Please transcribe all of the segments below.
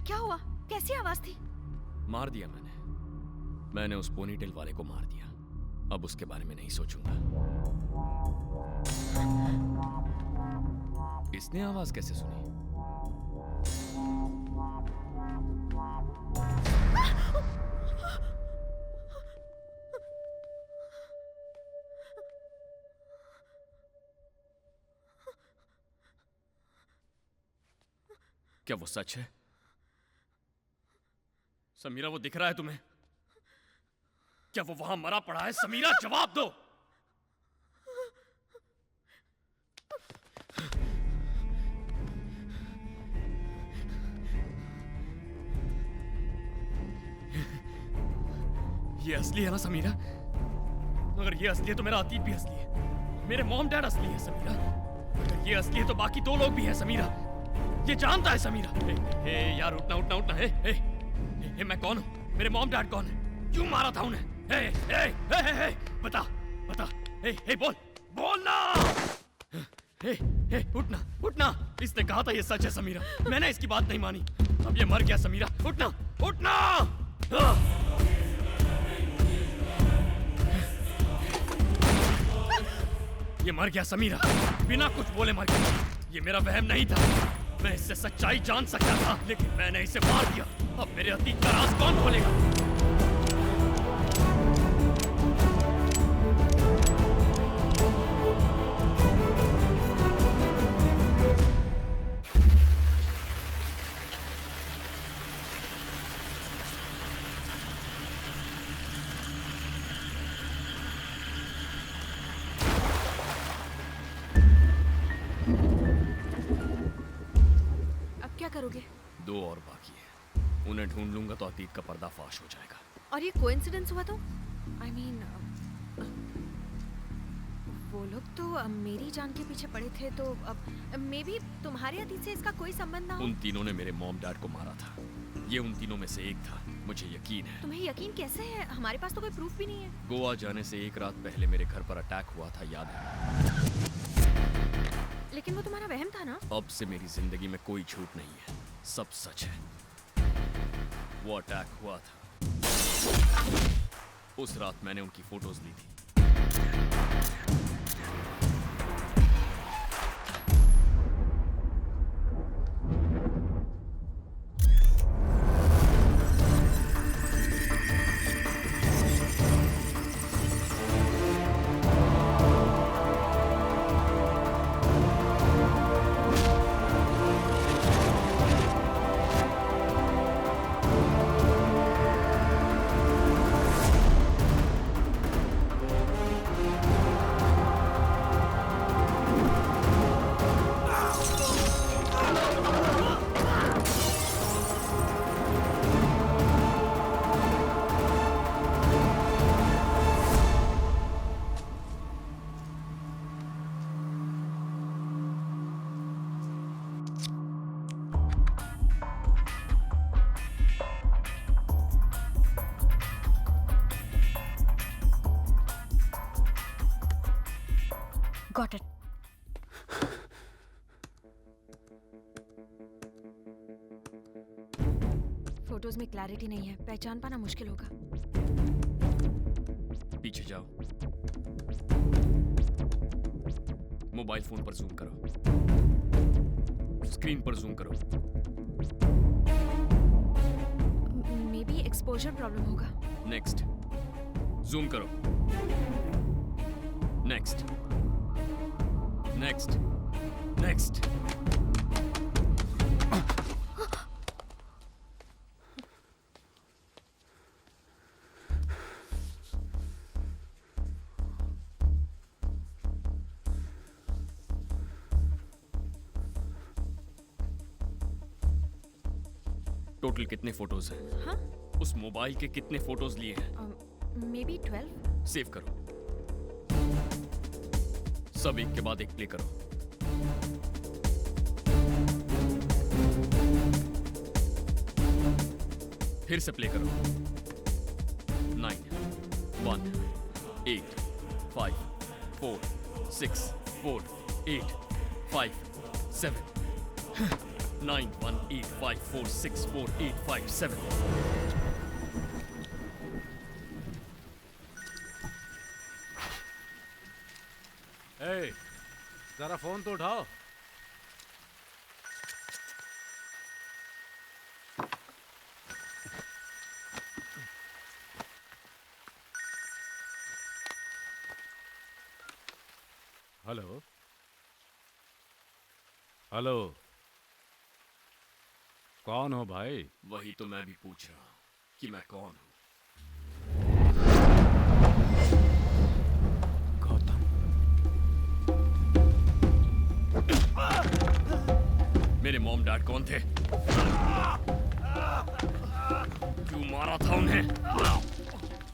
क्या हुआ? कैसी आवाज थी? मार दिया मैंने उस पोनीटेल वाले को मार दिया। अब उसके बारे में नहीं सोचूंगा। इसने आवाज कैसे सुनी? क्या वो सच है? समीरा, वो दिख रहा है तुम्हें? क्या वो वहां मरा पड़ा है? समीरा, जवाब दो। ये असली है ना समीरा? अगर ये असली है तो मेरा अतीत भी असली है। मेरे मॉम डैड असली है समीरा। अगर ये असली है तो बाकी दो लोग भी हैं समीरा। ये जानता है समीरा। हे यार, उठना उठना उठना। हे मैं कौन हूँ? मेरे मॉम डैड कौन है? क्यों मारा था उन्हें? हे बता बता। हे बोल ना। हे उठना उठना। इसने कहा था ये सच है समीरा। मैंने इसकी बात नहीं मानी। अब ये मर गया समीरा। उठना उठना। ये मर गया समीरा, बिना कुछ बोले मर गया। ये मेरा वहम नहीं था। मैं इससे सच्चाई जान सकता था, लेकिन मैंने इसे मार दिया। अब मेरे अतीत का राज कौन खोलेगा? क्या करोगे? दो और बाकी है। उन्हें ढूंढ लूंगा तो अतीत का पर्दाफाश हो जाएगा। और ये कोइंसिडेंस हुआ तो? I mean, वो लोग तो मेरी जान के पीछे पड़े थे, तो अब मे बी तुम्हारे अतीत से इसका कोई संबंध ना हो। उन तीनों ने मेरे मॉम डैड को मारा था। ये उन तीनों में से एक था, मुझे यकीन है। तुम्हें यकीन कैसे है? हमारे पास तो कोई प्रूफ भी नहीं है। गोवा जाने से एक रात पहले मेरे घर पर अटैक हुआ था, याद है? लेकिन वो तुम्हारा वहम था ना? अब से मेरी जिंदगी में कोई झूठ नहीं है, सब सच है। वो अटैक हुआ था। उस रात मैंने उनकी फोटोज ली थी। Got it. फोटोज में क्लैरिटी नहीं है, पहचान पाना मुश्किल होगा। पीछे जाओ। मोबाइल फोन पर जूम करो। स्क्रीन पर जूम करो। मे बी एक्सपोजर प्रॉब्लम होगा। नेक्स्ट। जूम करो। Next next next. टोटल कितने फोटोज हैं? हाँ? उस मोबाइल के कितने फोटोज लिए हैं? May be 12। सेव करो। सब एक के बाद एक प्ले करो। फिर से प्ले करो। 9 1 8 5 4 6 4 8 5 7। 9185464857. ए, जरा फोन तो उठाओ। हेलो हेलो, कौन हो भाई? वही तो मैं भी पूछ रहा हूँ कि मैं कौन हूँ। गौतम। मेरे मॉम डैड कौन थे? क्यों मारा था उन्हें?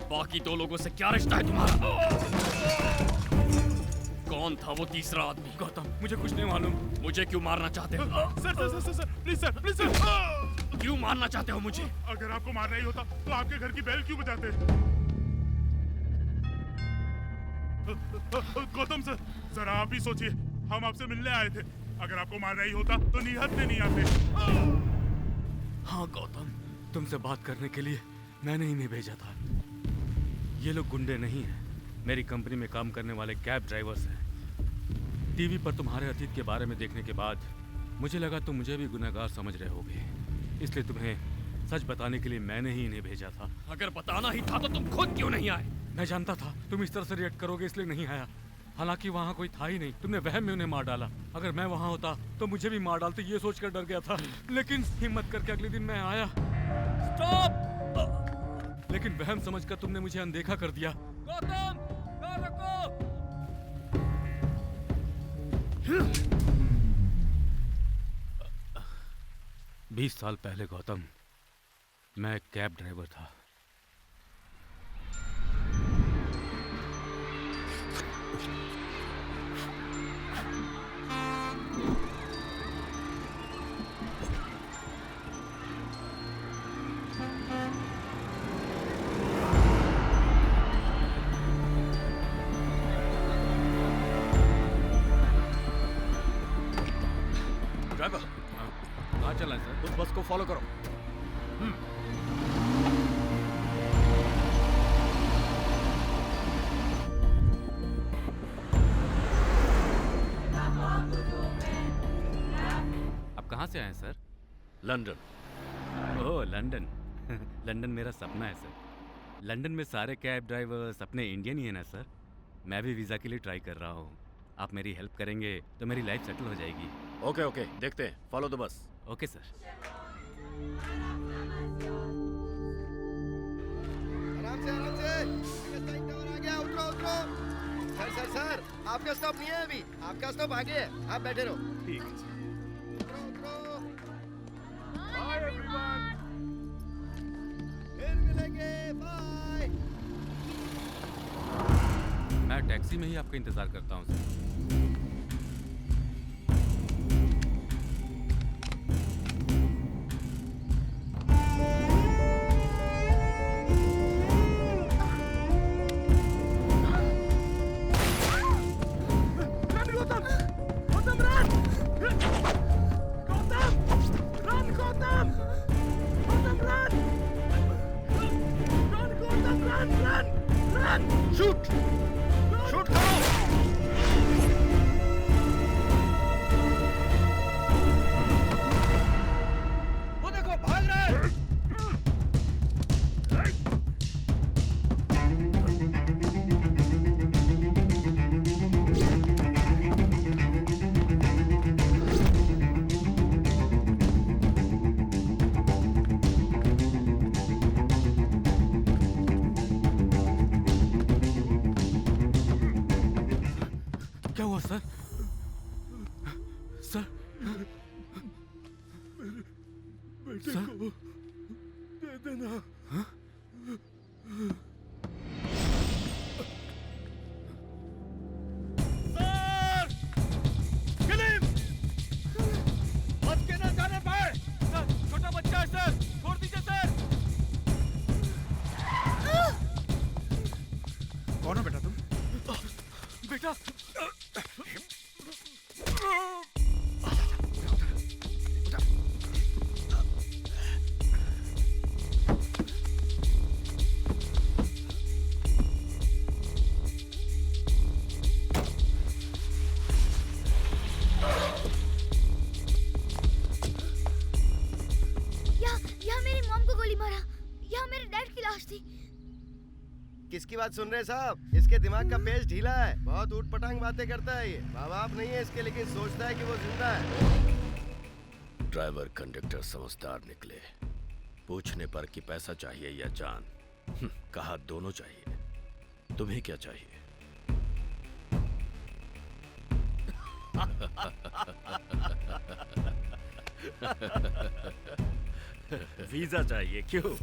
बाकी दो लोगों से क्या रिश्ता है तुम्हारा? कौन था वो तीसरा आदमी? गौतम, मुझे कुछ नहीं मालूम। मुझे क्यों मारना चाहते हो? Sir please sir. क्यों मारना चाहते हो मुझे? अगर आपको मारना ही होता तो आपके घर की बेल क्यों बजाते? गौतम सर, जरा आप ही सोचिए, हम आपसे मिलने आए थे। अगर आपको मारना ही होता तो निहत्थे नहीं आते। हाँ गौतम, तुमसे बात करने के लिए मैंने ही नहीं भेजा था। ये लोग गुंडे नहीं हैं, मेरी कंपनी में काम करने वाले कैब ड्राइवर्स हैं। टीवी पर तुम्हारे अतीत के बारे में देखने के बाद मुझे लगा तुम मुझे भी गुनहगार समझ रहे होगे, इसलिए तुम्हें सच बताने के लिए मैंने ही इन्हें भेजा था। अगर बताना ही था तो तुम खुद क्यों नहीं आए? मैं जानता था तुम इस तरह से रिएक्ट करोगे, इसलिए नहीं आया। हालांकि वहाँ कोई था ही नहीं, तुमने वहम में उन्हें मार डाला। अगर मैं वहाँ होता तो मुझे भी मार डालते, ये सोचकर डर गया था। लेकिन हिम्मत करके अगले दिन मैं आया। स्टॉप! लेकिन वहम समझकर तुमने मुझे अनदेखा कर दिया। गौतम, रुको! 20 साल पहले गौतम, मैं एक कैब ड्राइवर था। ड्राइवर, कहाँ चला है सर? उस बस को फॉलो करो। आप कहाँ से आए हैं सर? लंदन। ओह लंदन। लंदन मेरा सपना है सर। लंदन में सारे कैब ड्राइवर्स अपने इंडियन ही है ना सर। मैं भी वीज़ा के लिए ट्राई कर रहा हूँ। आप मेरी हेल्प करेंगे तो मेरी लाइफ सेटल हो जाएगी। ओके, देखते हैं। Follow the bus. Okay sir. आराम से स्टाइल टावर आ गया, उतरो। सर, आपका स्टॉप नहीं है अभी, आपका स्टॉप आगे है, आप बैठे रहो। ठीक। उतरो। Bye everyone. फिर मिलेंगे, बाय। मैं टैक्सी में ही आपका इंतज़ार करता हूँ सर। शूट करो। वो देखो, भाग रहा है। क्या हुआ सर? सर? बेटे सर? को दे देना। सर! किलिम! बच के न जाने पाए! सर, छोटा बच्चा है सर, छोड़ दीजिए सर। कौन हो बेटा तुम? बेटा, की बात सुन रहे हैं साहब? इसके दिमाग का पेच ढीला है, बहुत ऊट पटांग बातें करता है ये। माँ बाप नहीं है इसके, लेकिन सोचता है कि वो जिंदा है। ड्राइवर कंडक्टर समझदार निकले। पूछने पर कि पैसा चाहिए या जान, कहा दोनों चाहिए। तुम्हें क्या चाहिए? वीजा चाहिए। क्यों?